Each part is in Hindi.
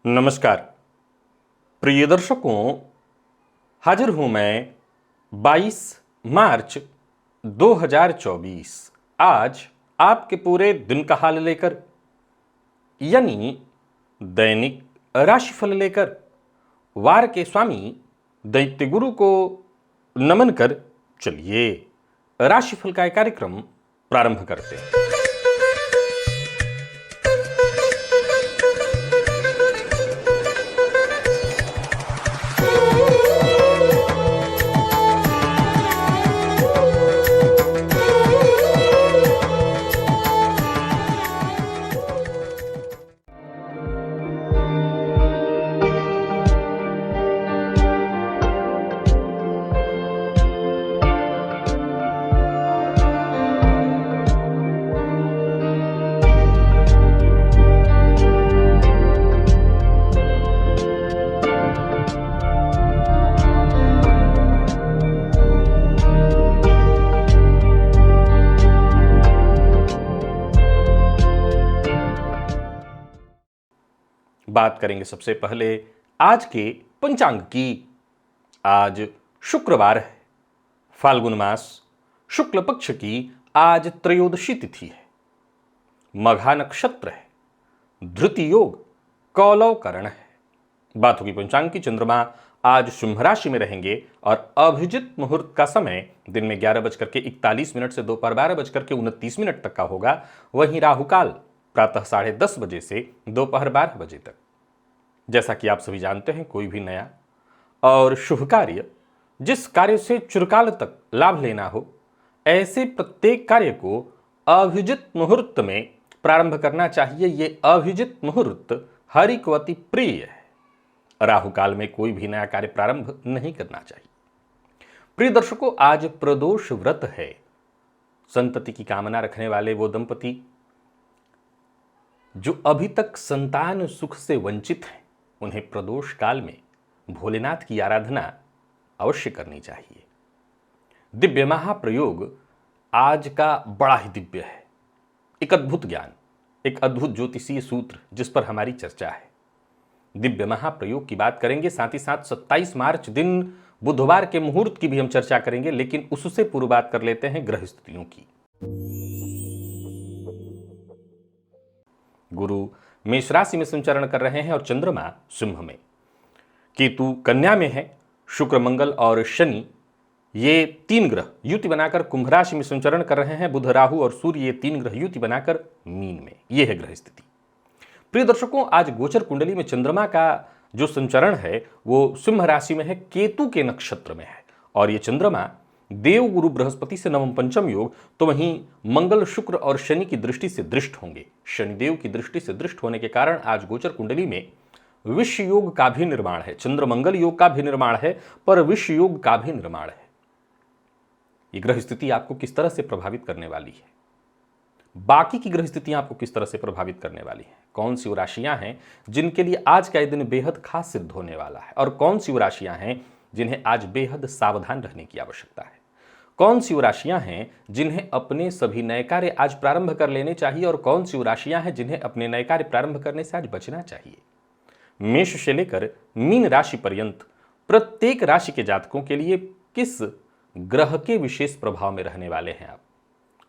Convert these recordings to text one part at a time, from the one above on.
नमस्कार प्रिय दर्शकों, हाजिर हूं मैं 22 मार्च 2024 आज आपके पूरे दिन का हाल लेकर, यानी दैनिक राशिफल लेकर वार के स्वामी दैत्य गुरु को नमन कर चलिए राशिफल का एक कार्यक्रम प्रारंभ करते हैं। बात करेंगे सबसे पहले आज के पंचांग की। आज शुक्रवार है, फाल्गुन मास शुक्ल पक्ष की आज त्रयोदशी तिथि है, मघा नक्षत्र है, धृति योग कौलव करण है। बात होगी पंचांग की। चंद्रमा आज सिंह राशि में रहेंगे और अभिजित मुहूर्त का समय दिन में 11:41 से दोपहर 12:29 तक का होगा। वहीं राहुकाल प्रातः 10:30 बजे से दोपहर 12 बजे तक। जैसा कि आप सभी जानते हैं, कोई भी नया और शुभ कार्य, जिस कार्य से चिरकाल तक लाभ लेना हो, ऐसे प्रत्येक कार्य को अभिजित मुहूर्त में प्रारंभ करना चाहिए। ये अभिजित मुहूर्त हरिकवती प्रिय है। राहु काल में कोई भी नया कार्य प्रारंभ नहीं करना चाहिए। प्रिय दर्शकों, आज प्रदोष व्रत है। संतति की कामना रखने वाले वो दंपति जो अभी तक संतान सुख से वंचित हैं, उन्हें प्रदोष काल में भोलेनाथ की आराधना अवश्य करनी चाहिए। दिव्य महाप्रयोग आज का बड़ा ही दिव्य है। एक अद्भुत ज्ञान, एक अद्भुत ज्योतिषीय सूत्र जिस पर हमारी चर्चा है। दिव्य महाप्रयोग की बात करेंगे, साथ ही साथ 27 मार्च दिन बुधवार के मुहूर्त की भी हम चर्चा करेंगे, लेकिन उससे पूर्व बात कर लेते हैं ग्रह स्थितियों की। गुरु मेष राशि में संचरण कर रहे हैं और चंद्रमा सिंह में, केतु कन्या में है, शुक्र मंगल और शनि ये 3 ग्रह युति बनाकर कुंभ राशि में संचरण कर रहे हैं। बुध राहु और सूर्य ये 3 ग्रह युति बनाकर मीन में। ये है ग्रह स्थिति। प्रिय दर्शकों, आज गोचर कुंडली में चंद्रमा का जो संचरण है वो सिंह राशि में है, केतु के नक्षत्र में है। और ये चंद्रमा देव गुरु बृहस्पति से नवम पंचम योग, तो वहीं मंगल शुक्र और शनि की दृष्टि से दृष्ट होंगे। शनिदेव की दृष्टि से दृष्ट होने के कारण आज गोचर कुंडली में विश्व योग का भी निर्माण है, चंद्र मंगल योग का भी निर्माण है, पर विश्व योग का भी निर्माण है। ये ग्रह स्थिति आपको किस तरह से प्रभावित करने वाली है, बाकी की ग्रह स्थितियां आपको किस तरह से प्रभावित करने वाली हैं, कौन सी वो राशियां हैं जिनके लिए आज का दिन बेहद खास सिद्ध होने वाला है, और कौन सी वो राशियां हैं जिन्हें आज बेहद सावधान रहने की आवश्यकता है, कौन सी वो राशियां हैं जिन्हें अपने सभी नए कार्य आज प्रारंभ कर लेने चाहिए, और कौन सी वो राशियां हैं जिन्हें अपने नए कार्य प्रारंभ करने से आज बचना चाहिए। मेष से लेकर मीन राशि पर्यंत प्रत्येक राशि के जातकों के लिए किस ग्रह के विशेष प्रभाव में रहने वाले हैं आप,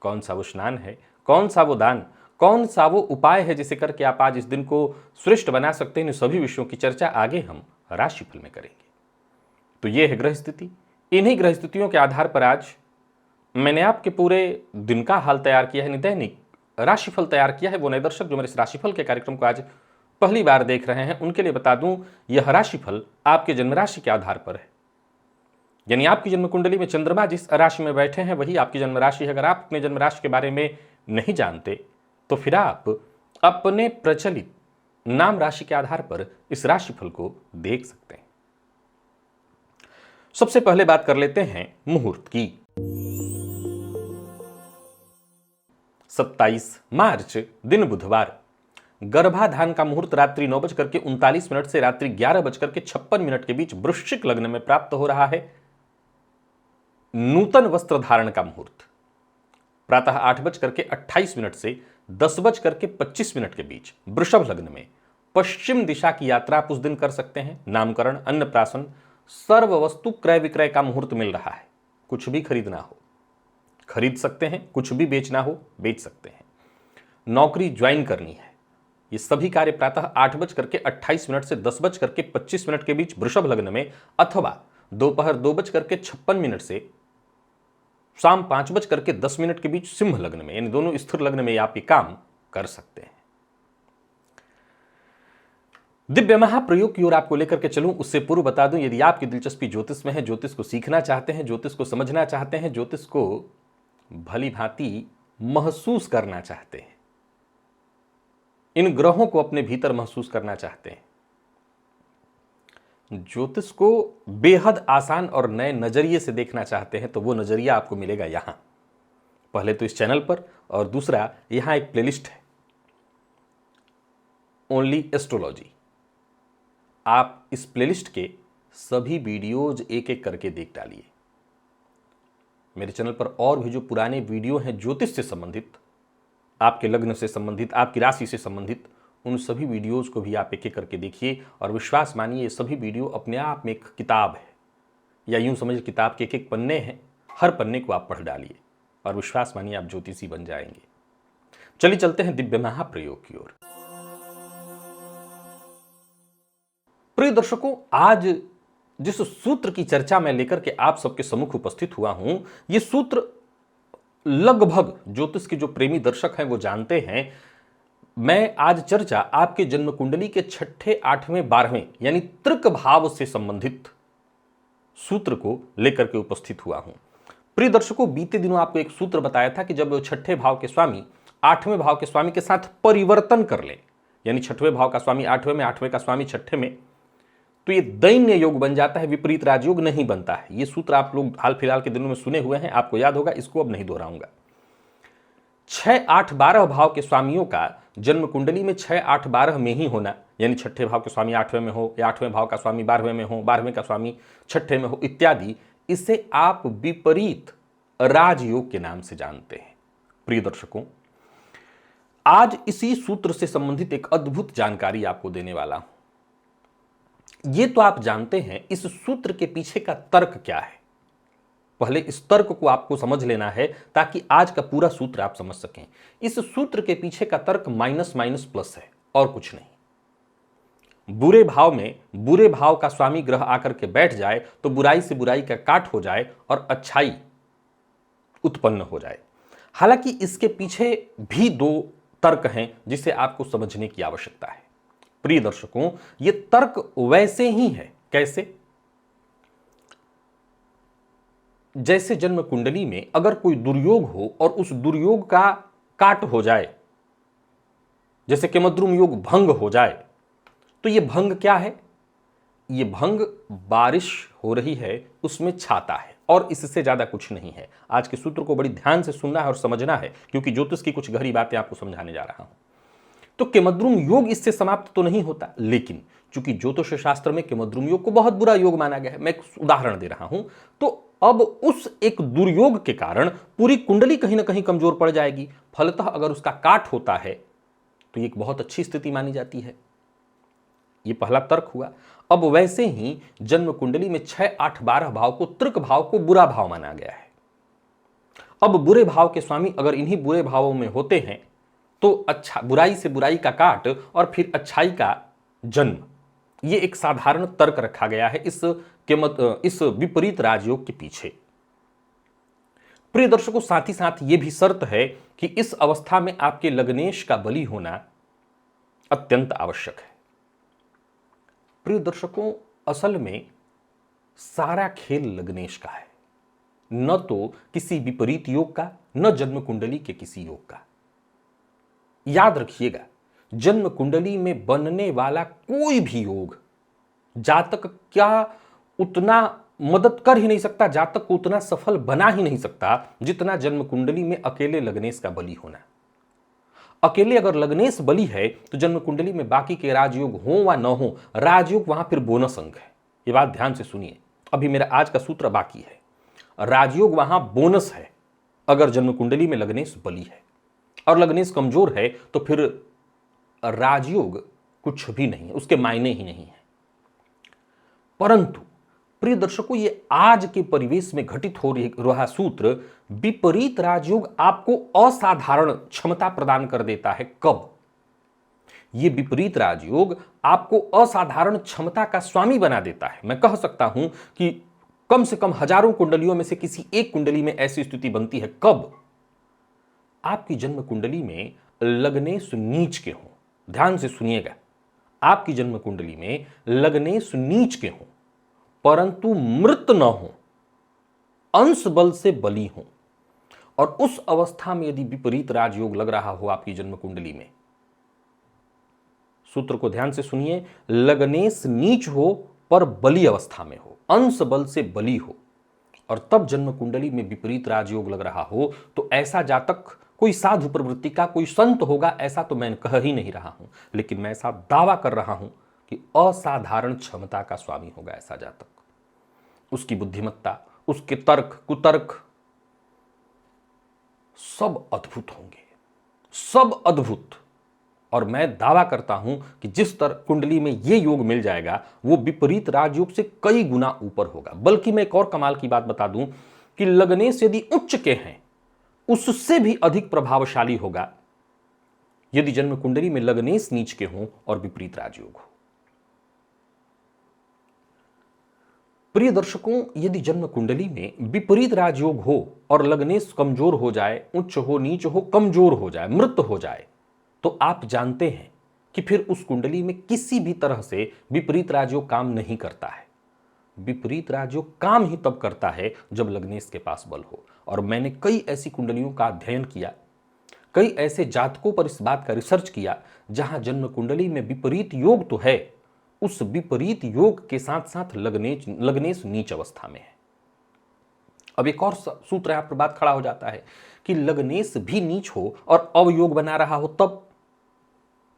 कौन सा वो स्नान है, कौन सा वो दान, कौन सा वो उपाय है जिसे करके आप आज इस दिन को श्रेष्ठ बना सकते हैं। इन सभी विषयों की चर्चा आगे हम राशिफल में करेंगे। तो ये है ग्रह स्थिति। इन्हीं ग्रह स्थितियों के आधार पर आज मैंने आपके पूरे दिन का हाल तैयार किया है, दैनिक राशिफल तैयार किया है। वो नए दर्शक जो मेरे इस राशिफल के कार्यक्रम को आज पहली बार देख रहे हैं, उनके लिए बता दूं, यह राशिफल आपके जन्म राशि के आधार पर है। यानी आपकी जन्म कुंडली में चंद्रमा जिस राशि में बैठे हैं वही आपकी जन्म राशि है। अगर आप अपने जन्म राशि के बारे में नहीं जानते तो फिर आप अपने प्रचलित नाम राशि के आधार पर इस राशिफल को देख सकते हैं। सबसे पहले बात कर लेते हैं मुहूर्त की। 27 मार्च दिन बुधवार, गर्भाधान का मुहूर्त रात्रि 9:39 से रात्रि 11:56 के बीच वृश्चिक लग्न में प्राप्त हो रहा है। नूतन वस्त्र धारण का मुहूर्त प्रातः 8:28 से 10:25 के बीच वृषभ लग्न में पश्चिम दिशा की यात्रा आप उस दिन कर सकते हैं। नामकरण, अन्नप्राशन, सर्व वस्तु क्रय विक्रय का मुहूर्त मिल रहा है। कुछ भी खरीदना हो खरीद सकते हैं, कुछ भी बेचना हो बेच सकते हैं। नौकरी ज्वाइन करनी है, ये सभी कार्य प्रातः 8:28 से 10:25 के बीच वृषभ लग्न में, अथवा दोपहर 2:56 से शाम 5:10 के बीच सिंह लग्न में, यानी दोनों स्थिर लग्न में आप ये काम कर सकते हैं। दिव्य महाप्रयोग की ओर आपको लेकर के चलूं उससे पूर्व बता दूं, यदि आपकी दिलचस्पी ज्योतिष में है, ज्योतिष को सीखना चाहते हैं, ज्योतिष को समझना चाहते हैं, ज्योतिष को भली भांति महसूस करना चाहते हैं, इन ग्रहों को अपने भीतर महसूस करना चाहते हैं, ज्योतिष को बेहद आसान और नए नजरिए से देखना चाहते हैं, तो वो नजरिया आपको मिलेगा यहां। पहले तो इस चैनल पर, और दूसरा यहां एक प्लेलिस्ट है, ओनली एस्ट्रोलॉजी। आप इस प्लेलिस्ट के सभी वीडियोज एक एक करके देख डालिए। मेरे चैनल पर और भी जो पुराने वीडियो हैं ज्योतिष से संबंधित, आपके लग्न से संबंधित, आपकी राशि से संबंधित, उन सभी वीडियोज को भी आप एक एक करके देखिए। और विश्वास मानिए, ये सभी वीडियो अपने आप में एक किताब है, या यूं समझिए किताब के एक एक पन्ने हैं, हर पन्ने को आप पढ़ डालिए और विश्वास मानिए आप ज्योतिषी बन जाएंगे। चलिए चलते हैं दिव्य महाप्रयोग की ओर। प्रिय दर्शकों, आज जिस सूत्र की चर्चा मैं लेकर के आप सबके सम्मुख उपस्थित हुआ हूं, यह सूत्र लगभग ज्योतिष के जो प्रेमी दर्शक हैं वो जानते हैं। मैं आज चर्चा आपके जन्म कुंडली के 6ठे, 8वें, 12वें यानी तृक भाव से संबंधित सूत्र को लेकर के उपस्थित हुआ हूं। प्रिय दर्शकों, बीते दिनों आपको एक सूत्र बताया था कि जब 6ठे भाव के स्वामी 8वें भाव के स्वामी के साथ परिवर्तन कर ले, यानी 6वें भाव का स्वामी 8वें में, 8वें का स्वामी 6ठे में, तो ये दैन्य योग बन जाता है, विपरीत राजयोग नहीं बनता है। ये सूत्र आप लोग हाल फिलहाल के दिनों में सुने हुए हैं, आपको याद होगा, इसको अब नहीं दोहराऊंगा। 6, 8, 12 भाव के स्वामियों का जन्म कुंडली में 6, 8, 12 में ही होना, यानी 6ठे भाव के स्वामी 8वें में हो, या 8वें भाव का स्वामी 12वें में हो, 12वें का स्वामी 6ठे में हो इत्यादि, इसे आप विपरीत राजयोग के नाम से जानते हैं। प्रिय दर्शकों, आज इसी सूत्र से संबंधित एक अद्भुत जानकारी आपको देने वाला हूं। ये तो आप जानते हैं इस सूत्र के पीछे का तर्क क्या है। पहले इस तर्क को आपको समझ लेना है ताकि आज का पूरा सूत्र आप समझ सकें। इस सूत्र के पीछे का तर्क माइनस माइनस प्लस है और कुछ नहीं। बुरे भाव में बुरे भाव का स्वामी ग्रह आकर के बैठ जाए तो बुराई से बुराई का काट हो जाए और अच्छाई उत्पन्न हो जाए। हालांकि इसके पीछे भी दो तर्क हैं जिसे आपको समझने की आवश्यकता है। प्रिय दर्शकों, यह तर्क वैसे ही है, कैसे? जैसे जन्म कुंडली में अगर कोई दुर्योग हो और उस दुर्योग का काट हो जाए, जैसे केमद्रुम योग भंग हो जाए, तो यह भंग क्या है? यह भंग बारिश हो रही है उसमें छाता है, और इससे ज्यादा कुछ नहीं है। आज के सूत्र को बड़ी ध्यान से सुनना है और समझना है, क्योंकि ज्योतिष की कुछ गहरी बातें आपको समझाने जा रहा हूं। तो केमद्रुम योग इससे समाप्त तो नहीं होता, लेकिन चूंकि ज्योतिष शास्त्र में केमद्रुम योग को बहुत बुरा योग माना गया है, मैं एक उदाहरण दे रहा हूं, तो अब उस एक दुर्योग के कारण पूरी कुंडली कहीं ना कहीं कमजोर पड़ जाएगी। फलतः अगर उसका काट होता है तो ये एक बहुत अच्छी स्थिति मानी जाती है। ये पहला तर्क हुआ। अब वैसे ही जन्म कुंडली में 6, 8, 12 भाव को, तृक भाव को बुरा भाव माना गया है। अब बुरे भाव के स्वामी अगर इन्हीं बुरे भावों में होते हैं तो अच्छा, बुराई से बुराई का काट और फिर अच्छाई का जन्म, ये एक साधारण तर्क रखा गया है इस विपरीत राजयोग के पीछे। प्रिय दर्शकों, साथ ही साथ यह भी शर्त है कि इस अवस्था में आपके लग्नेश का बलि होना अत्यंत आवश्यक है। प्रिय दर्शकों, असल में सारा खेल लग्नेश का है, न तो किसी विपरीत योग का, न जन्म कुंडली के किसी योग का। याद रखिएगा, जन्म कुंडली में बनने वाला कोई भी योग जातक क्या उतना मदद कर ही नहीं सकता, जातक को उतना सफल बना ही नहीं सकता जितना जन्म कुंडली में अकेले लग्नेश का बलि होना। अकेले अगर लग्नेश बलि है तो जन्म कुंडली में बाकी के राजयोग हो वा न हो, राजयोग वहां फिर बोनस अंक है। ये बात ध्यान से सुनिए, अभी मेरा आज का सूत्र बाकी है। राजयोग वहां बोनस है अगर जन्म कुंडली में लग्नेश बलि है, और लग्नेश कमजोर है तो फिर राजयोग कुछ भी नहीं है, उसके मायने ही नहीं है। परंतु प्रिय दर्शकों, ये आज के परिवेश में घटित हो रहा सूत्र विपरीत राजयोग आपको असाधारण क्षमता प्रदान कर देता है। कब? ये विपरीत राजयोग आपको असाधारण क्षमता का स्वामी बना देता है। मैं कह सकता हूं कि कम से कम हजारों कुंडलियों में से किसी एक कुंडली में ऐसी स्थिति बनती है। कब? आपकी जन्म कुंडली में लग्नेश नीच के हों। ध्यान से सुनिएगा, आपकी जन्म कुंडली में लग्नेश नीच के हों, परंतु मृत न हो, अंश बल से बली हो, और उस अवस्था में यदि विपरीत राजयोग लग रहा हो आपकी जन्म कुंडली में, सूत्र को ध्यान से सुनिए, लग्नेश नीच हो पर बली अवस्था में हो, अंश बल से बली हो, और तब जन्म कुंडली में विपरीत राजयोग लग रहा हो, तो ऐसा जातक कोई साधु प्रवृत्ति का, कोई संत होगा, ऐसा तो मैं कह ही नहीं रहा हूं, लेकिन मैं ऐसा दावा कर रहा हूं कि असाधारण क्षमता का स्वामी होगा ऐसा जातक। उसकी बुद्धिमत्ता, उसके तर्क कुतर्क सब अद्भुत होंगे, सब अद्भुत। और मैं दावा करता हूं कि जिस तरह कुंडली में यह योग मिल जाएगा वो विपरीत राजयोग से कई गुना ऊपर होगा। बल्कि मैं एक और कमाल की बात बता दूं कि लग्नेश यदि उच्च के हैं उससे भी अधिक प्रभावशाली होगा यदि जन्म कुंडली में लग्नेश नीच के हों और विपरीत राजयोग हो। प्रिय दर्शकों, यदि जन्म कुंडली में विपरीत राजयोग हो और लग्नेश कमजोर हो जाए, उच्च हो, नीच हो, कमजोर हो जाए, मृत हो जाए, तो आप जानते हैं कि फिर उस कुंडली में किसी भी तरह से विपरीत राजयोग काम नहीं करता है। विपरीत राजयोग काम ही तब करता है जब लग्नेश के पास बल हो। और मैंने कई ऐसी कुंडलियों का अध्ययन किया, कई ऐसे जातकों पर इस बात का रिसर्च किया जहां जन्म कुंडली में विपरीत योग तो है, उस विपरीत योग के साथ साथ लग्नेश नीच अवस्था में है। अब एक और सूत्र यहां पर बात खड़ा हो जाता है कि लग्नेश भी नीच हो और अवयोग बना रहा हो, तब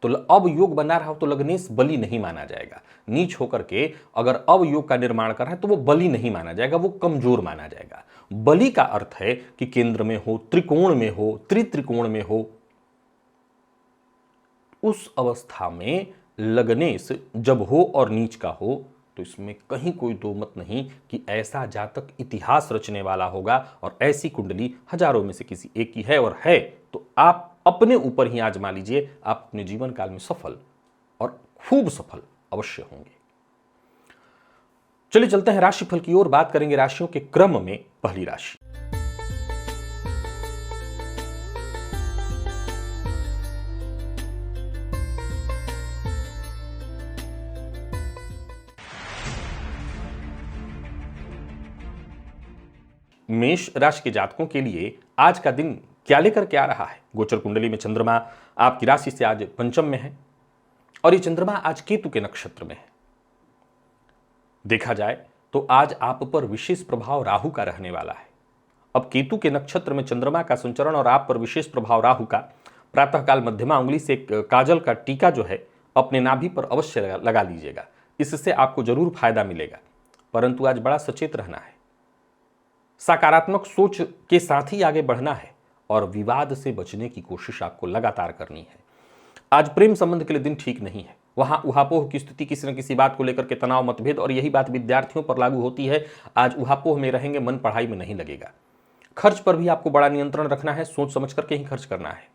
तो अवयोग बना रहा हो तो लग्नेश बली नहीं माना जाएगा। नीच होकर के अगर अवयोग का निर्माण कर रहा है तो वो बली नहीं माना जाएगा, वो कमजोर माना जाएगा। बली का अर्थ है कि केंद्र में हो, त्रिकोण में हो, त्रित्रिकोण में हो। उस अवस्था में लग्नेश जब हो और नीच का हो तो इसमें कहीं कोई दो मत नहीं कि ऐसा जातक इतिहास रचने वाला होगा। और ऐसी कुंडली हजारों में से किसी एक की है, और है तो आप अपने ऊपर ही आजमा लीजिए, आप अपने जीवन काल में सफल और खूब सफल अवश्य होंगे। चलिए चलते हैं राशिफल की ओर। बात करेंगे राशियों के क्रम में। पहली राशि मेष राशि के जातकों के लिए आज का दिन क्या लेकर के आ रहा है। गोचर कुंडली में चंद्रमा आपकी राशि से आज पंचम में है और ये चंद्रमा आज केतु के नक्षत्र में है। देखा जाए तो आज आप पर विशेष प्रभाव राहु का रहने वाला है। अब केतु के नक्षत्र में चंद्रमा का संचरण और आप पर विशेष प्रभाव राहु का, प्रातःकाल मध्यमा उंगली से एक काजल का टीका जो है अपने नाभि पर अवश्य लगा लीजिएगा, इससे आपको जरूर फायदा मिलेगा। परंतु आज बड़ा सचेत रहना है, सकारात्मक सोच के साथ ही आगे बढ़ना है और विवाद से बचने की कोशिश आपको लगातार करनी है। आज प्रेम संबंध के लिए दिन ठीक नहीं है, वहां उहापोह की स्थिति, किसी न किसी बात को लेकर के तनाव, मतभेद, और यही बात विद्यार्थियों पर लागू होती है। आज उहापोह में रहेंगे, मन पढ़ाई में नहीं लगेगा। खर्च पर भी आपको बड़ा नियंत्रण रखना है, सोच समझ करके ही खर्च करना है।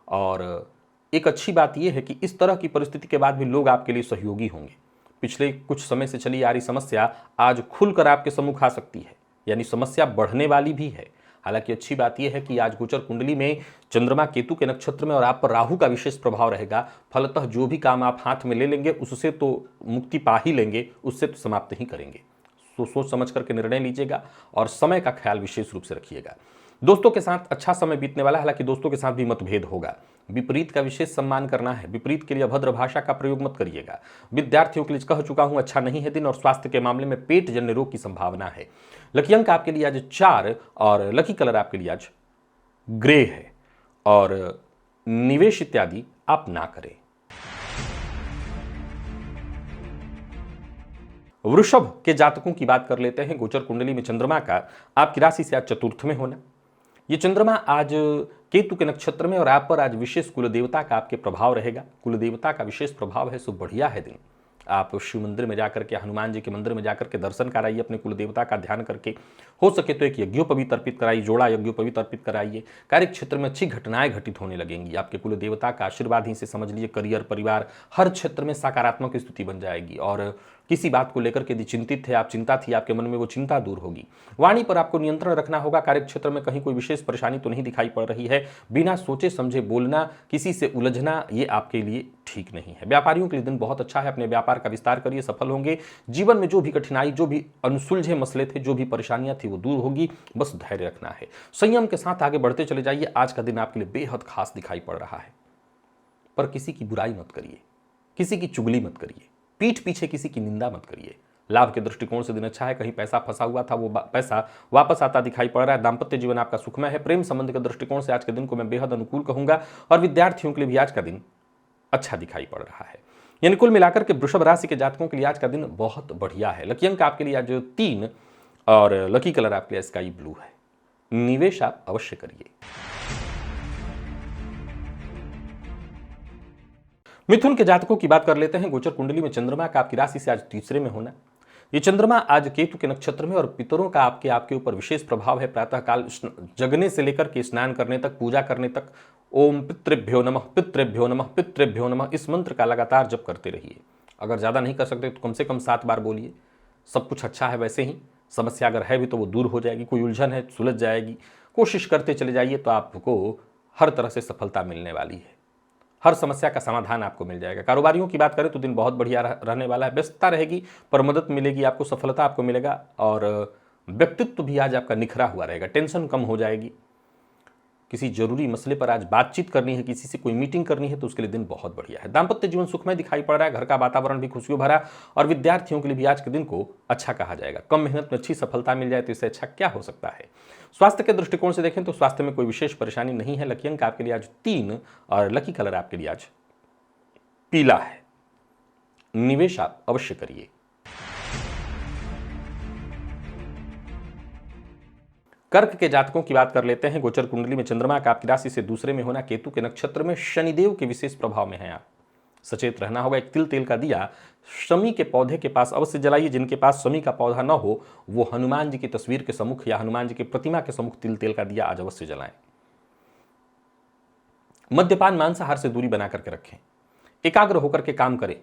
और एक अच्छी बात यह है कि इस तरह की परिस्थिति के बाद भी लोग आपके लिए सहयोगी होंगे। पिछले कुछ समय से चली आ रही समस्या आज खुलकर आपके सम्मुख आ सकती है, यानी समस्या बढ़ने वाली भी है। हालांकि अच्छी बात यह है कि आज गोचर कुंडली में चंद्रमा केतु के नक्षत्र में और आप पर राहु का विशेष प्रभाव रहेगा। फलतः जो भी काम आप हाथ में ले लेंगे उससे तो मुक्ति पा ही लेंगे, उससे तो समाप्त ही करेंगे। तो सोच समझ करके निर्णय लीजिएगा और समय का ख्याल विशेष रूप से रखिएगा। दोस्तों के साथ अच्छा समय बीतने वाला है, हालांकि दोस्तों के साथ भी मतभेद होगा। विपरीत का विशेष सम्मान करना है, विपरीत के लिए अभद्र भाषा का प्रयोग मत करिएगा। विद्यार्थियों के लिए कह चुका हूं, अच्छा नहीं है दिन, और स्वास्थ्य के मामले में पेट जन्य रोग की संभावना है। लकी अंक आपके लिए आज 4 और लकी कलर आपके लिए आज ग्रे है, और निवेश इत्यादि आप ना करें। वृषभ के जातकों की बात कर लेते हैं। गोचर कुंडली में चंद्रमा का आपकी राशि से आज चतुर्थ में होना। ये चंद्रमा आज केतु के नक्षत्र में और आप पर आज विशेष कुल देवता का आपके प्रभाव रहेगा। कुल देवता का विशेष प्रभाव है, सो बढ़िया है दिन। आप शिव मंदिर में जाकर के, हनुमान जी के मंदिर में जाकर के दर्शन कराइए, अपने कुल देवता का ध्यान करके। हो सके तो एक यज्ञोपवीत अर्पित कराइए, जोड़ा यज्ञोपवीत अर्पित कराइए। कार्य क्षेत्र में अच्छी घटनाएं घटित होने लगेंगी। आपके कुल देवता का आशीर्वाद ही से समझ लीजिए करियर, परिवार, हर क्षेत्र में सकारात्मक स्थिति बन जाएगी। और किसी बात को लेकर के यदि चिंतित थे आप, चिंता थी आपके मन में, वो चिंता दूर होगी। वाणी पर आपको नियंत्रण रखना होगा। कार्य क्षेत्र में कहीं कोई विशेष परेशानी तो नहीं दिखाई पड़ रही है। बिना सोचे समझे बोलना, किसी से उलझना, ये आपके लिए ठीक नहीं है। व्यापारियों के लिए दिन बहुत अच्छा है। अपने व्यापार का विस्तार करिए, सफल होंगे। जीवन में जो भी कठिनाई, जो भी अनसुलझे मसले थे, जो भी परेशानियां थी, वो दूर होगी। बस धैर्य रखना है, संयम के साथ आगे बढ़ते चले जाइए। आज का दिन आपके लिए बेहद खास दिखाई पड़ रहा है। पर किसी की बुराई मत करिए, किसी की चुगली मत करिए, पीठ पीछे किसी की निंदा मत करिए। लाभ के दृष्टिकोण से दिन अच्छा है। कहीं पैसा फंसा हुआ था, वो पैसा वापस आता दिखाई पड़ रहा है। दाम्पत्य जीवन आपका सुखमय है। प्रेम संबंध के दृष्टिकोण से आज के दिन को मैं बेहद अनुकूल कहूंगा। और विद्यार्थियों के लिए भी आज का दिन अच्छा दिखाई पड़ रहा है। यानी कुल मिलाकर के वृषभ राशि के जातकों के लिए आज का दिन बहुत बढ़िया है। लकी अंक आपके लिए आज 3 और लकी कलर आपके लिए स्काई ब्लू है। निवेश आप अवश्य करिए। मिथुन के जातकों की बात कर लेते हैं। गोचर कुंडली में चंद्रमा का आपकी राशि से आज तीसरे में होना। ये चंद्रमा आज केतु के नक्षत्र में और पितरों का आपके ऊपर विशेष प्रभाव है। प्रातःकाल जगने से लेकर के स्नान करने तक, पूजा करने तक ओम पितृभ्यो नमः, पितृभ्यो नमः, पितृभ्यो नमः, इस मंत्र का लगातार जप करते रहिए। अगर ज़्यादा नहीं कर सकते तो कम से कम 7 बार बोलिए। सब कुछ अच्छा है। वैसे ही समस्या अगर है भी तो वो दूर हो जाएगी। कोई उलझन है सुलझ जाएगी। कोशिश करते चले जाइए तो आपको हर तरह से सफलता मिलने वाली है। हर समस्या का समाधान आपको मिल जाएगा। कारोबारियों की बात करें तो दिन बहुत बढ़िया रहने वाला है। व्यस्तता रहेगी पर मदद मिलेगी आपको, सफलता आपको मिलेगा। और व्यक्तित्व भी आज आपका निखरा हुआ रहेगा। टेंशन कम हो जाएगी। किसी जरूरी मसले पर आज बातचीत करनी है, किसी से कोई मीटिंग करनी है तो उसके लिए दिन बहुत बढ़िया है। दाम्पत्य जीवन सुखमय दिखाई पड़ रहा है। घर का वातावरण भी खुशियों भरा। और विद्यार्थियों के लिए भी आज के दिन को अच्छा कहा जाएगा। कम मेहनत में अच्छी सफलता मिल जाए तो इससे अच्छा क्या हो सकता है। स्वास्थ्य के दृष्टिकोण से देखें तो स्वास्थ्य में कोई विशेष परेशानी नहीं है। लकी अंक आपके लिए आज 3 और लकी कलर आपके लिए आज पीला है। निवेश आप अवश्य करिए। कर्क के जातकों की बात कर लेते हैं। गोचर कुंडली में चंद्रमा का आपकी राशि से दूसरे में होना, केतु के नक्षत्र में, शनिदेव के विशेष प्रभाव में है। आप सचेत रहना होगा। एक तिल तेल का दिया शमी के पौधे के पास अवश्य जलाइए। जिनके पास शमी का पौधा न हो वो हनुमान जी की तस्वीर के सम्मुख या हनुमान जी की प्रतिमा के सम्मुख तिल तेल का दिया आज अवश्य जलाएं। मद्यपान, मांसाहार से दूरी बना करके रखें। एकाग्र होकर के काम करें,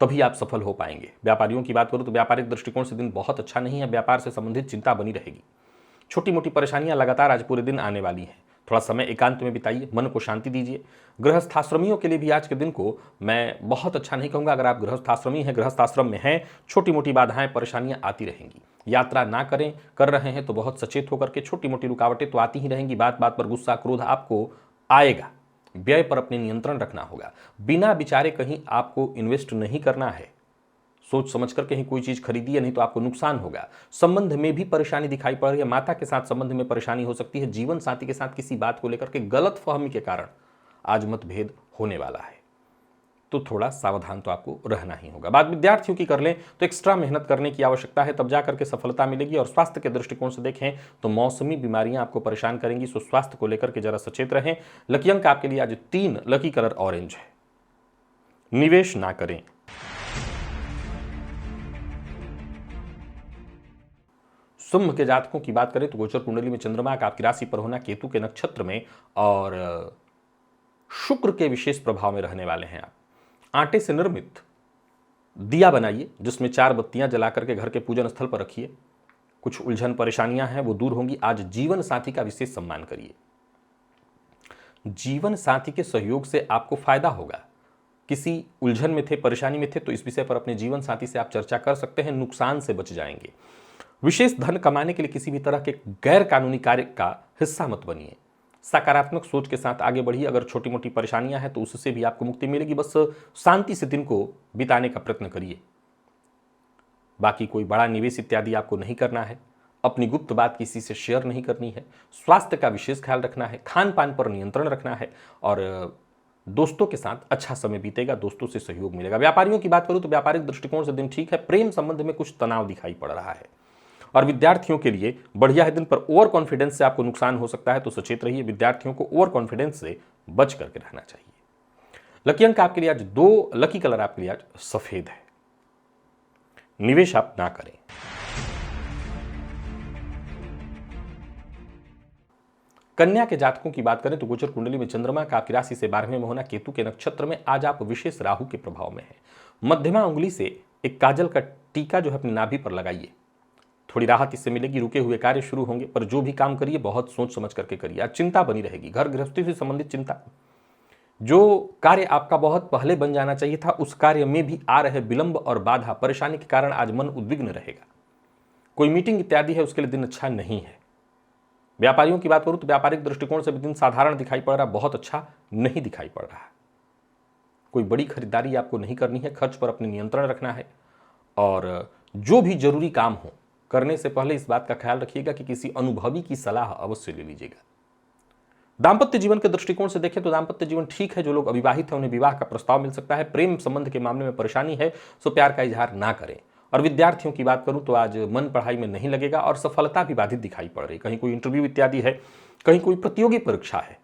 तभी आप सफल हो पाएंगे। व्यापारियों की बात करूं तो व्यापारिक दृष्टिकोण से दिन बहुत अच्छा नहीं है। व्यापार से संबंधित चिंता बनी रहेगी। छोटी मोटी परेशानियां लगातार आज पूरे दिन आने वाली हैं। थोड़ा समय एकांत में बिताइए, मन को शांति दीजिए। गृहस्थाश्रमियों के लिए भी आज के दिन को मैं बहुत अच्छा नहीं कहूँगा। अगर आप गृहस्थाश्रमी हैं, गृहस्थाश्रम में हैं, छोटी मोटी बाधाएं, परेशानियां आती रहेंगी। यात्रा ना करें, कर रहे हैं तो बहुत सचेत होकर के। छोटी मोटी रुकावटें तो आती ही रहेंगी। बात बात पर गुस्सा, क्रोध आपको आएगा। व्यय पर अपने नियंत्रण रखना होगा। बिना विचारे कहीं आपको इन्वेस्ट नहीं करना है। सोच समझ कर कहीं कोई चीज खरीदी है, नहीं तो आपको नुकसान होगा। संबंध में भी परेशानी दिखाई पड़ रही है। माता के साथ संबंध में परेशानी हो सकती है। जीवन साथी के साथ किसी बात को लेकर के गलत फहमी के कारण आज मतभेद होने वाला है, तो थोड़ा सावधान तो आपको रहना ही होगा। बात विद्यार्थियों की कर लें तो एक्स्ट्रा मेहनत करने की आवश्यकता है, तब जाकर के सफलता मिलेगी। और स्वास्थ्य के दृष्टिकोण से देखें तो मौसमी बीमारियां आपको परेशान करेंगी, सो स्वास्थ्य को लेकर के जरा सचेत रहें। लकी अंक आपके लिए आज 3, लकी कलर ऑरेंज है। निवेश ना करें। सिंह के जातकों की बात करें तो गोचर कुंडली में चंद्रमा का आपकी राशि पर होना, केतु के नक्षत्र में और शुक्र के विशेष प्रभाव में रहने वाले हैं। आप आटे से निर्मित दिया बनाइए, जिसमें 4 बत्तियां जला करके घर के पूजन स्थल पर रखिए। कुछ उलझन परेशानियां हैं वो दूर होंगी। आज जीवन साथी का विशेष सम्मान करिए। जीवन साथी के सहयोग से आपको फायदा होगा। किसी उलझन में थे, परेशानी में थे, तो इस विषय पर अपने जीवन साथी से आप चर्चा कर सकते हैं। नुकसान से बच जाएंगे। विशेष धन कमाने के लिए किसी भी तरह के गैर कानूनी कार्य का हिस्सा मत बनिए। सकारात्मक सोच के साथ आगे बढ़िए। अगर छोटी मोटी परेशानियां हैं तो उससे भी आपको मुक्ति मिलेगी। बस शांति से दिन को बिताने का प्रयत्न करिए। बाकी कोई बड़ा निवेश इत्यादि आपको नहीं करना है। अपनी गुप्त बात किसी से शेयर नहीं करनी है। स्वास्थ्य का विशेष ख्याल रखना है। खान पान पर नियंत्रण रखना है। और दोस्तों के साथ अच्छा समय बीतेगा। दोस्तों से सहयोग मिलेगा। व्यापारियों की बात करूं तो व्यापारिक दृष्टिकोण से दिन ठीक है। प्रेम संबंध में कुछ तनाव दिखाई पड़ रहा है। और विद्यार्थियों के लिए बढ़िया है दिन, पर ओवर कॉन्फिडेंस से आपको नुकसान हो सकता है, तो सचेत रहिए। विद्यार्थियों को ओवर कॉन्फिडेंस से बच करके रहना चाहिए। लकी अंक आपके लिए आज 2, लकी कलर आपके लिए आज सफेद है। निवेश आप ना करें। कन्या के जातकों की बात करें तो गोचर कुंडली में चंद्रमा का आपकी राशि से 12वें में होना, केतु के नक्षत्र में, आज आप विशेष राहु के प्रभाव में है। मध्यमा उंगली से एक काजल का टीका जो है अपनी नाभि पर लगाइए, थोड़ी राहत इससे मिलेगी। रुके हुए कार्य शुरू होंगे, पर जो भी काम करिए बहुत सोच समझ करके करिए। आज चिंता बनी रहेगी, घर गृहस्थी से संबंधित चिंता। जो कार्य आपका बहुत पहले बन जाना चाहिए था, उस कार्य में भी आ रहे विलंब और बाधा परेशानी के कारण आज मन उद्विग्न रहेगा। कोई मीटिंग इत्यादि है उसके लिए दिन अच्छा नहीं है। व्यापारियों की बात करूं तो व्यापारिक दृष्टिकोण से भी दिन साधारण दिखाई पड़ रहा, बहुत अच्छा नहीं दिखाई पड़ रहा। कोई बड़ी खरीदारी आपको नहीं करनी है, खर्च पर अपने नियंत्रण रखना है, और जो भी जरूरी काम हो करने से पहले इस बात का ख्याल रखिएगा कि किसी अनुभवी की सलाह अवश्य ले लीजिएगा। दाम्पत्य जीवन के दृष्टिकोण से देखें तो दाम्पत्य जीवन ठीक है। जो लोग अविवाहित हैं उन्हें विवाह का प्रस्ताव मिल सकता है। प्रेम संबंध के मामले में परेशानी है, सो प्यार का इजहार ना करें। और विद्यार्थियों की बात करूं तो आज मन पढ़ाई में नहीं लगेगा और सफलता भी बाधित दिखाई पड़ रही। कहीं कोई इंटरव्यू इत्यादि है, कहीं कोई प्रतियोगी परीक्षा है,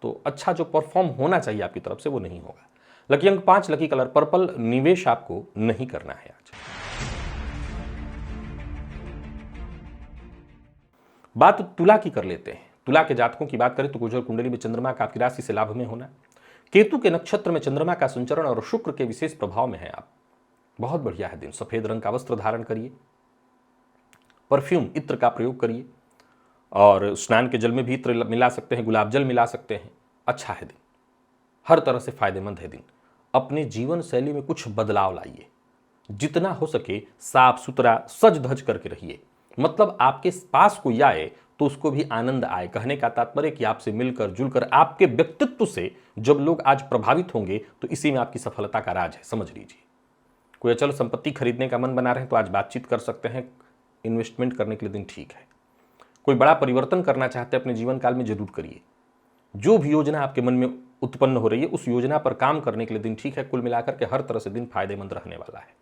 तो अच्छा जो परफॉर्म होना चाहिए आपकी तरफ से वो नहीं होगा। लकी अंक 5, लकी कलर पर्पल, निवेश आपको नहीं करना है आज। बात तुला की कर लेते हैं। तुला के जातकों की बात करें तो गोचर कुंडली में चंद्रमा का आपकी राशि से लाभ में होना, केतु के नक्षत्र में चंद्रमा का संचरण और शुक्र के विशेष प्रभाव में है आप। बहुत बढ़िया है दिन। सफेद रंग का वस्त्र धारण करिए, परफ्यूम इत्र का प्रयोग करिए, और स्नान के जल में भी इत्र मिला सकते हैं, गुलाब जल मिला सकते हैं। अच्छा है दिन, हर तरह से फायदेमंद है दिन। अपने जीवन शैली में कुछ बदलाव लाइए, जितना हो सके साफ सुथरा सज धज करके रहिए। मतलब आपके पास कोई आए तो उसको भी आनंद आए। कहने का तात्पर्य कि आपसे मिलकर जुलकर आपके व्यक्तित्व से जब लोग आज प्रभावित होंगे तो इसी में आपकी सफलता का राज है, समझ लीजिए। कोई अचल संपत्ति खरीदने का मन बना रहे हैं तो आज बातचीत कर सकते हैं, इन्वेस्टमेंट करने के लिए दिन ठीक है। कोई बड़ा परिवर्तन करना चाहते हैं अपने जीवन काल में, जरूर करिए। जो भी योजना आपके मन में उत्पन्न हो रही है उस योजना पर काम करने के लिए दिन ठीक है। कुल मिलाकर के हर तरह से दिन फायदेमंद रहने वाला है।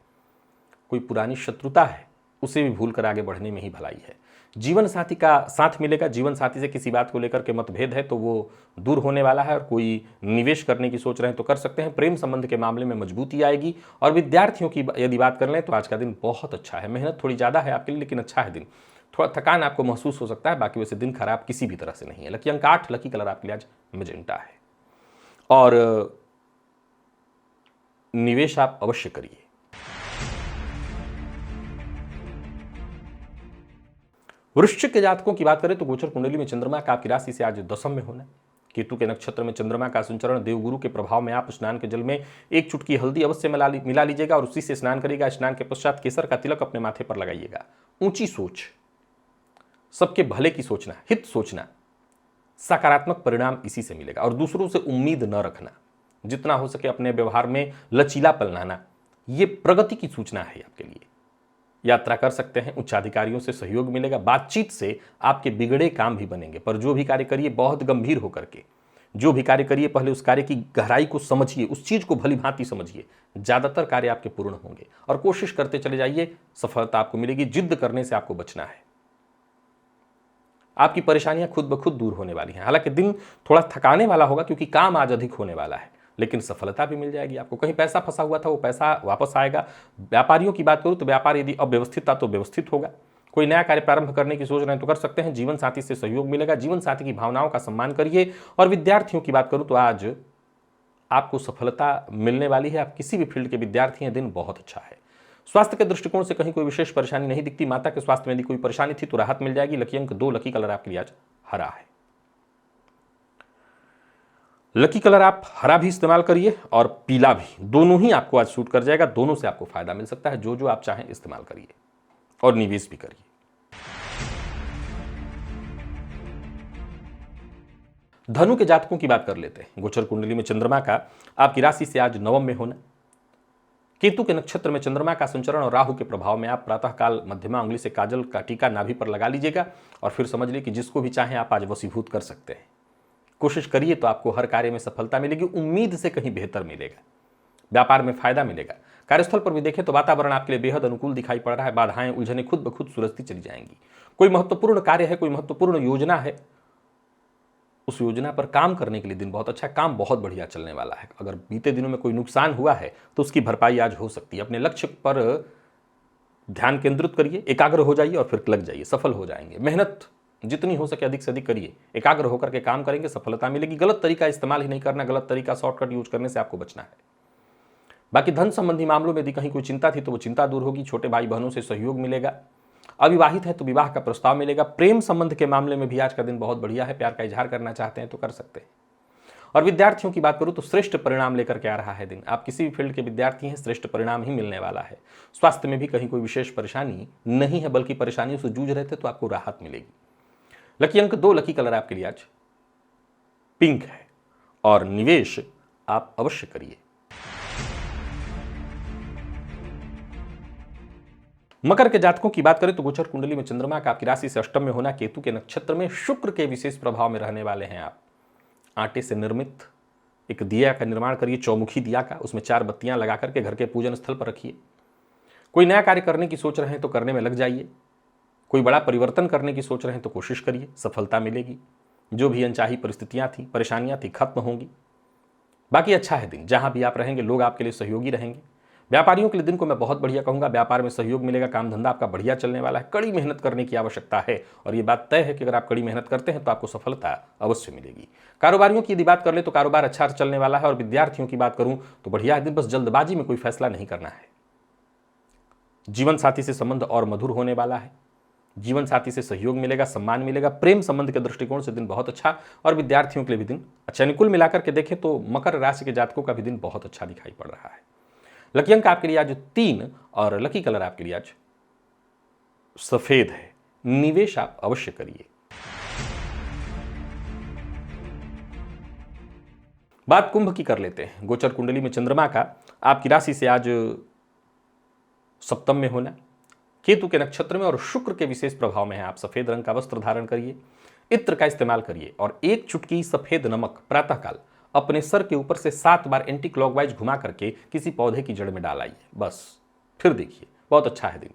कोई पुरानी शत्रुता है उसे भी भूल कर आगे बढ़ने में ही भलाई है। जीवन साथी का साथ मिलेगा। जीवन साथी से किसी बात को लेकर के मतभेद है तो वो दूर होने वाला है, और कोई निवेश करने की सोच रहे हैं तो कर सकते हैं। प्रेम संबंध के मामले में मजबूती आएगी। और विद्यार्थियों की यदि बात कर लें तो आज का दिन बहुत अच्छा है। मेहनत थोड़ी ज़्यादा है आपके लिए, लेकिन अच्छा है दिन। थोड़ा थकान आपको महसूस हो सकता है, बाकी वैसे दिन खराब किसी भी तरह से नहीं है। लकी अंक 8, लकी कलर आपके लिए आज मैजेंटा है। और निवेश आप अवश्य करिए। वृश्चिक के जातकों की बात करें तो गोचर कुंडली में चंद्रमा का आपकी राशि से आज 10वें में होना, केतु के नक्षत्र में चंद्रमा का संचरण, देवगुरु के प्रभाव में आप स्नान के जल में एक चुटकी हल्दी अवश्य मिला लीजिएगा और उसी से स्नान करिएगा। स्नान के पश्चात केसर का तिलक अपने माथे पर लगाइएगा। ऊंची सोच, सबके भले की सोचना, हित सोचना, सकारात्मक परिणाम इसी से मिलेगा। और दूसरों से उम्मीद न रखना, जितना हो सके अपने व्यवहार में लचीलापन लाना, ये प्रगति की सूचना है आपके लिए। यात्रा कर सकते हैं, उच्चाधिकारियों से सहयोग मिलेगा। बातचीत से आपके बिगड़े काम भी बनेंगे। पर जो भी कार्य करिए बहुत गंभीर होकर के जो भी कार्य करिए, पहले उस कार्य की गहराई को समझिए, उस चीज को भली भांति समझिए। ज्यादातर कार्य आपके पूर्ण होंगे और कोशिश करते चले जाइए, सफलता आपको मिलेगी। जिद्द करने से आपको बचना है। आपकी परेशानियां खुद ब खुद दूर होने वाली हैं। हालांकि दिन थोड़ा थकाने वाला होगा क्योंकि काम आज अधिक होने वाला है, लेकिन सफलता भी मिल जाएगी आपको। कहीं पैसा फंसा हुआ था वो पैसा वापस आएगा। व्यापारियों की बात करूं तो व्यापार यदि अव्यवस्थित था तो व्यवस्थित होगा। कोई नया कार्य प्रारंभ करने की सोच रहे हैं तो कर सकते हैं। जीवन साथी से सहयोग मिलेगा। जीवन साथी की भावनाओं का सम्मान करिए। और विद्यार्थियों की बात करूं तो आज आपको सफलता मिलने वाली है। आप किसी भी फील्ड के विद्यार्थी हैं, दिन बहुत अच्छा है। स्वास्थ्य के दृष्टिकोण से कहीं कोई विशेष परेशानी नहीं दिखती। माता के स्वास्थ्य में यदि कोई परेशानी थी तो राहत मिल जाएगी। लकी अंक 2, लकी कलर आपके लिए आज हरा है। लकी कलर आप हरा भी इस्तेमाल करिए और पीला भी, दोनों ही आपको आज सूट कर जाएगा। दोनों से आपको फायदा मिल सकता है। जो जो आप चाहें इस्तेमाल करिए और निवेश भी करिए। धनु के जातकों की बात कर लेते हैं। गोचर कुंडली में चंद्रमा का आपकी राशि से आज 9वें में होना, केतु के नक्षत्र में चंद्रमा का संचरण और राहु के प्रभाव में आप प्रातःकाल मध्यमा उंगली से काजल का टीका नाभि पर लगा लीजिएगा और फिर समझ लीजिए कि जिसको भी चाहें आप आज वशीभूत कर सकते हैं। कोशिश करिए तो आपको हर कार्य में सफलता मिलेगी। उम्मीद से कहीं बेहतर मिलेगा। व्यापार में फायदा मिलेगा। कार्यस्थल पर भी देखें तो वातावरण आपके लिए बेहद अनुकूल दिखाई पड़ रहा है। बाधाएं, उलझनें खुद ब खुद सुलझती चली जाएंगी। कोई महत्वपूर्ण कार्य है, कोई महत्वपूर्ण योजना है, उस योजना पर काम करने के लिए दिन बहुत अच्छा, काम बहुत बढ़िया चलने वाला है। अगर बीते दिनों में कोई नुकसान हुआ है तो उसकी भरपाई आज हो सकती है। अपने लक्ष्य पर ध्यान केंद्रित करिए, एकाग्र हो जाइए और फिर लग जाइए, सफल हो जाएंगे। मेहनत जितनी हो सके अधिक से अधिक करिए, एकाग्र होकर के काम करेंगे, सफलता मिलेगी। गलत तरीका इस्तेमाल ही नहीं करना, गलत तरीका शॉर्टकट यूज करने से आपको बचना है। बाकी धन संबंधी मामलों में यदि कहीं कोई चिंता थी तो वो चिंता दूर होगी। छोटे भाई बहनों से सहयोग मिलेगा। अविवाहित है तो विवाह का प्रस्ताव मिलेगा। प्रेम संबंध के मामले में भी आज का दिन बहुत बढ़िया है। प्यार का इजहार करना चाहते हैं तो कर सकते हैं। और विद्यार्थियों की बात करूं तो श्रेष्ठ परिणाम लेकर के आ रहा है दिन। आप किसी भी फील्ड के विद्यार्थी हैं, श्रेष्ठ परिणाम ही मिलने वाला है। स्वास्थ्य में भी कहीं कोई विशेष परेशानी नहीं है, बल्कि परेशानियों से जूझ रहे थे तो आपको राहत मिलेगी। लकी अंक 2, लकी कलर आपके लिए आज पिंक है और निवेश आप अवश्य करिए। मकर के जातकों की बात करें तो गोचर कुंडली में चंद्रमा का आपकी राशि से अष्टम में होना, केतु के नक्षत्र में, शुक्र के विशेष प्रभाव में रहने वाले हैं आप। आटे से निर्मित एक दिया का निर्माण करिए, चौमुखी दिया का, उसमें 4 बत्तियां लगा करके घर के पूजन स्थल पर रखिए। कोई नया कार्य करने की सोच रहे हैं तो करने में लग जाइए। कोई बड़ा परिवर्तन करने की सोच रहे हैं तो कोशिश करिए, सफलता मिलेगी। जो भी अनचाही परिस्थितियां थी, परेशानियां थी, खत्म होंगी। बाकी अच्छा है दिन, जहां भी आप रहेंगे लोग आपके लिए सहयोगी रहेंगे। व्यापारियों के लिए दिन को मैं बहुत बढ़िया कहूंगा। व्यापार में सहयोग मिलेगा, काम धंधा आपका बढ़िया चलने वाला है। कड़ी मेहनत करने की आवश्यकता है और ये बात तय है कि अगर आप कड़ी मेहनत करते हैं तो आपको सफलता अवश्य मिलेगी। कारोबारियों की यदि बात कर ले तो कारोबार अच्छा चलने वाला है। और विद्यार्थियों की बात करूं तो बढ़िया है दिन, बस जल्दबाजी में कोई फैसला नहीं करना है। जीवन साथी से संबंध और मधुर होने वाला है। जीवन साथी से सहयोग मिलेगा, सम्मान मिलेगा। प्रेम संबंध के दृष्टिकोण से दिन बहुत अच्छा और विद्यार्थियों के लिए भी दिन अच्छा। अनुकूल मिलाकर के देखें तो मकर राशि के जातकों का भी दिन बहुत अच्छा दिखाई पड़ रहा है। लकी अंक आपके लिए आज 3 और लकी कलर आपके लिए आज सफेद है। निवेश आप अवश्य करिए। बात कुंभ की कर लेते हैं। गोचर कुंडली में चंद्रमा का आपकी राशि से आज सप्तम में होना, केतु के नक्षत्र में और शुक्र के विशेष प्रभाव में है। आप सफेद रंग का वस्त्र धारण करिए, इत्र का इस्तेमाल करिए और 1 चुटकी सफेद नमक प्रातःकाल अपने सर के ऊपर से 7 बार एंटी क्लॉकवाइज घुमा करके किसी पौधे की जड़ में डाल आइए। बस फिर देखिए, बहुत अच्छा है दिन।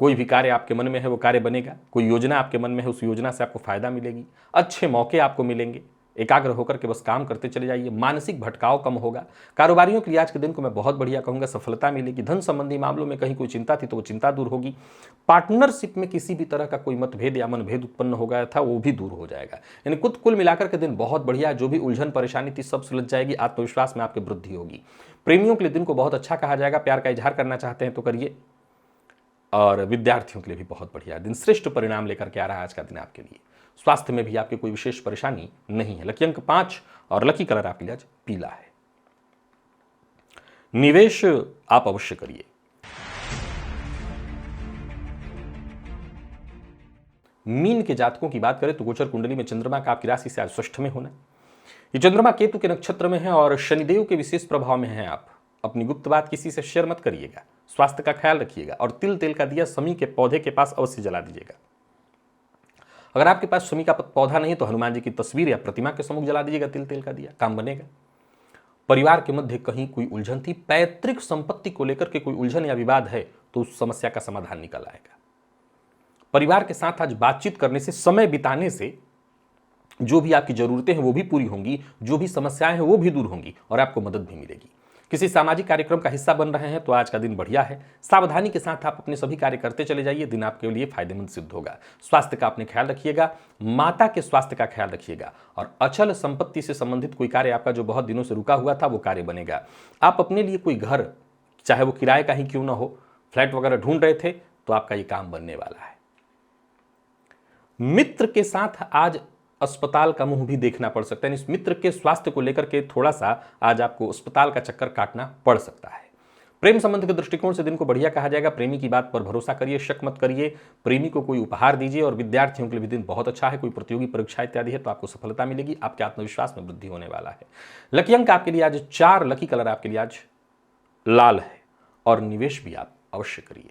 कोई भी कार्य आपके मन में है वो कार्य बनेगा। कोई योजना आपके मन में है उस योजना से आपको फायदा मिलेगी। अच्छे मौके आपको मिलेंगे। एकाग्र होकर के बस काम करते चले जाइए। मानसिक भटकाव कम होगा। कारोबारियों के लिए आज के दिन को मैं बहुत बढ़िया कहूंगा, सफलता मिलेगी। धन संबंधी मामलों में कहीं कोई चिंता थी तो वो चिंता दूर होगी। पार्टनरशिप में किसी भी तरह का कोई मतभेद या मनभेद उत्पन्न हो गया था वो भी दूर हो जाएगा। यानी कुल मिलाकर के दिन बहुत बढ़िया। जो भी उलझन परेशानी थी सब सुलझ जाएगी। आत्मविश्वास में आपकी वृद्धि होगी। प्रेमियों के लिए दिन को बहुत अच्छा कहा जाएगा। प्यार का इजहार करना चाहते हैं तो करिए। और विद्यार्थियों के लिए भी बहुत बढ़िया दिन, श्रेष्ठ परिणाम लेकर के आ रहा है आज का दिन आपके लिए। स्वास्थ्य में भी आपकी कोई विशेष परेशानी नहीं है। लकी अंक 5 और लकी कलर आपके लिए आज पीला है। निवेश आप अवश्य करिए। मीन के जातकों की बात करें तो गोचर कुंडली में चंद्रमा का आपकी राशि से आज षष्ठ में होना। ये चंद्रमा केतु के नक्षत्र में है और शनिदेव के विशेष प्रभाव में है। आप अपनी गुप्त बात किसी से शेयर मत करिएगा। स्वास्थ्य का ख्याल रखिएगा और तिल तेल का दिया समी के पौधे के पास अवश्य जला दीजिएगा। अगर आपके पास समी का पौधा नहीं तो हनुमान जी की तस्वीर या प्रतिमा के सम्मुख जला दीजिएगा तिल तेल का दिया, काम बनेगा। परिवार के मध्य कहीं कोई उलझन थी, पैतृक संपत्ति को लेकर के कोई उलझन या विवाद है तो उस समस्या का समाधान निकल आएगा। परिवार के साथ आज बातचीत करने से, समय बिताने से जो भी आपकी जरूरतें हैं वो भी पूरी होंगी, जो भी समस्याएं हैं वो भी दूर होंगी और आपको मदद भी मिलेगी। किसी सामाजिक कार्यक्रम का हिस्सा बन रहे हैं तो आज का दिन बढ़िया है। सावधानी के साथ आप अपने सभी कार्य करते चले जाइए, दिन आपके लिए फायदेमंद सिद्ध होगा। स्वास्थ्य का अपने ख्याल रखिएगा, माता के स्वास्थ्य का ख्याल रखिएगा और अचल संपत्ति से संबंधित कोई कार्य आपका जो बहुत दिनों से रुका हुआ था वो कार्य बनेगा। आप अपने लिए कोई घर, चाहे वो किराए का ही क्यों ना हो, फ्लैट वगैरह ढूंढ रहे थे तो आपका ये काम बनने वाला है। मित्र के साथ आज अस्पताल का मुंह भी देखना पड़ सकता है। इस मित्र के स्वास्थ्य को लेकर के थोड़ा सा आज आपको अस्पताल का चक्कर काटना पड़ सकता है। प्रेम संबंध के दृष्टिकोण से दिन को बढ़िया कहा जाएगा। प्रेमी की बात पर भरोसा करिए, शक मत करिए। प्रेमी को कोई उपहार दीजिए और विद्यार्थियों के लिए भी दिन बहुत अच्छा है। कोई प्रतियोगी परीक्षा इत्यादि है तो आपको सफलता मिलेगी। आपके आत्मविश्वास में वृद्धि होने वाला है। लकी अंक आपके लिए आज 4, लकी कलर आपके लिए आज लाल है और निवेश भी आप अवश्य करिए।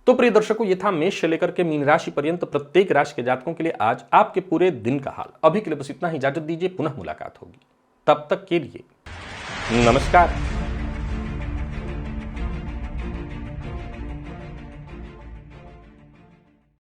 तो प्रिय दर्शकों, ये था मेष से लेकर के मीन राशि पर्यंत प्रत्येक राशि के जातकों के लिए आज आपके पूरे दिन का हाल। अभी के लिए बस इतना ही, इजाजत दीजिए, पुनः मुलाकात होगी। तब तक के लिए नमस्कार।